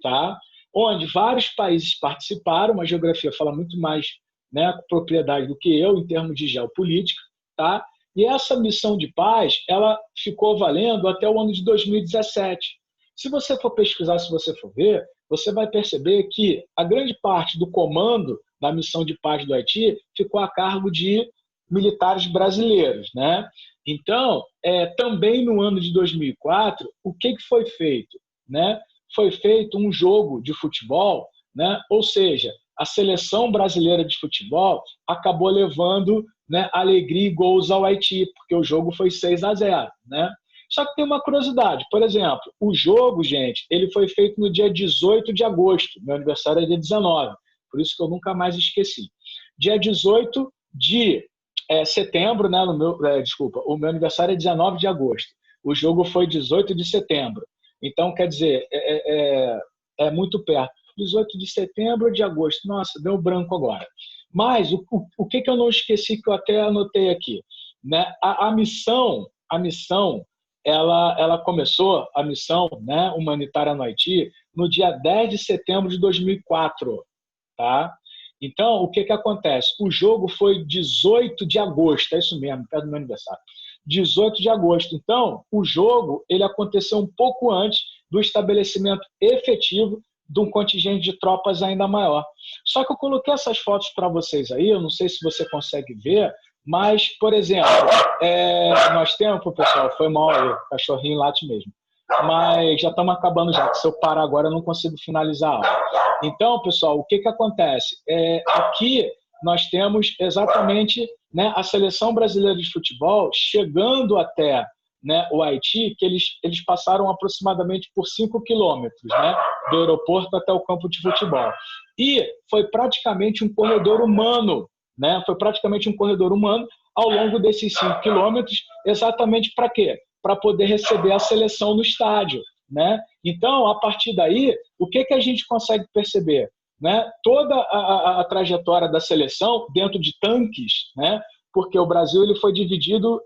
tá? Onde vários países participaram, uma geografia fala muito mais, né, com propriedade do que eu em termos de geopolítica, tá? E essa missão de paz, ela ficou valendo até o ano de 2017. Se você for pesquisar, se você for ver, você vai perceber que a grande parte do comando da missão de paz do Haiti ficou a cargo de militares brasileiros, né? Então, também no ano de 2004, o que foi feito, né? Foi feito um jogo de futebol, né? Ou seja, a seleção brasileira de futebol acabou levando, né, alegria e gols ao Haiti, porque o jogo foi 6-0, né? Só que tem uma curiosidade, por exemplo, o jogo, gente, ele foi feito no dia 18 de agosto, meu aniversário é dia 19, por isso que eu nunca mais esqueci. Dia 18 de setembro, né, desculpa, o meu aniversário é 19 de agosto, o jogo foi 18 de setembro, então, quer dizer, é muito perto. 18 de setembro ou de agosto? Nossa, deu branco agora. Mas o que eu não esqueci, que eu até anotei aqui, né? A missão, ela começou, a missão, né, humanitária no Haiti, no dia 10 de setembro de 2004, tá? Então, o que acontece? O jogo foi 18 de agosto, é isso mesmo, perto do meu aniversário. 18 de agosto. Então, o jogo ele aconteceu um pouco antes do estabelecimento efetivo de um contingente de tropas ainda maior. Só que eu coloquei essas fotos para vocês aí, eu não sei se você consegue ver, mas, por exemplo, nós temos, pessoal, foi mal aí, cachorrinho late mesmo, mas já estamos acabando já, que se eu parar agora eu não consigo finalizar a aula. Então, pessoal, o que acontece? Aqui nós temos exatamente, né, a seleção brasileira de futebol chegando até, né, o Haiti, que eles passaram aproximadamente por 5 quilômetros, né, do aeroporto até o campo de futebol. E foi praticamente um corredor humano, né, ao longo desses 5 quilômetros, exatamente para quê? Para poder receber a seleção no estádio, né? Então, a partir daí, o que a gente consegue perceber? Né? Toda a trajetória da seleção dentro de tanques, né? Porque o Brasil ele foi dividido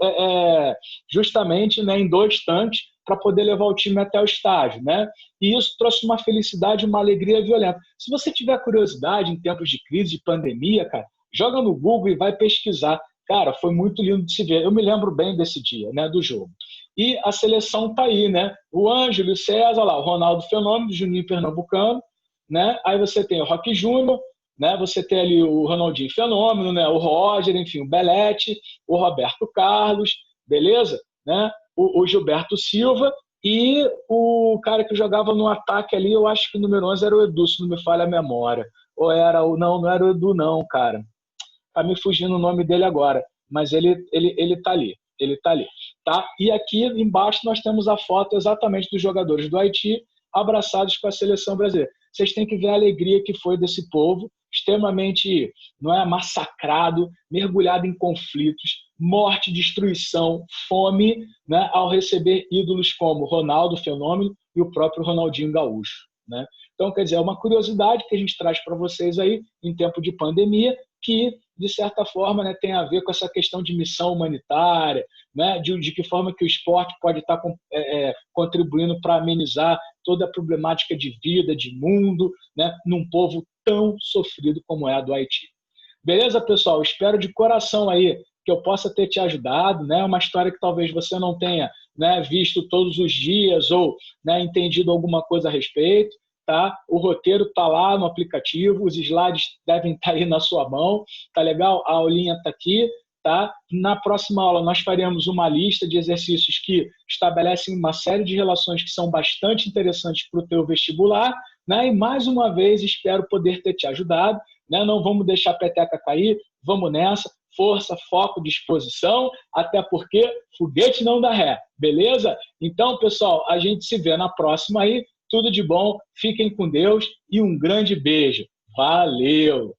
justamente, né, em 2 tanques para poder levar o time até o estádio, né? E isso trouxe uma felicidade, uma alegria violenta. Se você tiver curiosidade em tempos de crise, de pandemia, cara, joga no Google e vai pesquisar. Cara, foi muito lindo de se ver. Eu me lembro bem desse dia, né, do jogo. E a seleção tá aí, né? O Ângelo, o César, lá, o Ronaldo Fenômeno, o Juninho Pernambucano, né? Aí você tem o Roque Júnior, né? Você tem ali o Ronaldinho Fenômeno, né? O Roger, enfim, o Belete, o Roberto Carlos, beleza? Né? O Gilberto Silva e o cara que jogava no ataque ali, eu acho que o número 11 era o Edu, se não me falha a memória. Ou era o... Não era o Edu, não, cara. Tá me fugindo o nome dele agora, mas ele tá ali. Ele tá ali, tá? E aqui embaixo nós temos a foto exatamente dos jogadores do Haiti abraçados com a seleção brasileira. Vocês têm que ver a alegria que foi desse povo, extremamente, não é, massacrado, mergulhado em conflitos, morte, destruição, fome, né, ao receber ídolos como Ronaldo Fenômeno e o próprio Ronaldinho Gaúcho, né? Então, quer dizer, é uma curiosidade que a gente traz para vocês aí em tempo de pandemia, que, de certa forma, né, tem a ver com essa questão de missão humanitária, né, de que forma que o esporte pode estar contribuindo para amenizar toda a problemática de vida, de mundo, né, num povo tão sofrido como é a do Haiti. Beleza, pessoal? Espero de coração aí que eu possa ter te ajudado, né? Uma história que talvez você não tenha, né, visto todos os dias ou, né, entendido alguma coisa a respeito. Tá? O roteiro está lá no aplicativo, os slides devem estar aí na sua mão, tá legal? A aulinha está aqui, tá? Na próxima aula nós faremos uma lista de exercícios que estabelecem uma série de relações que são bastante interessantes para o teu vestibular, né? E mais uma vez espero poder ter te ajudado, né? Não vamos deixar a peteca cair, vamos nessa, força, foco, disposição, até porque foguete não dá ré, beleza? Então, pessoal, a gente se vê na próxima aí, tudo de bom, fiquem com Deus e um grande beijo. Valeu!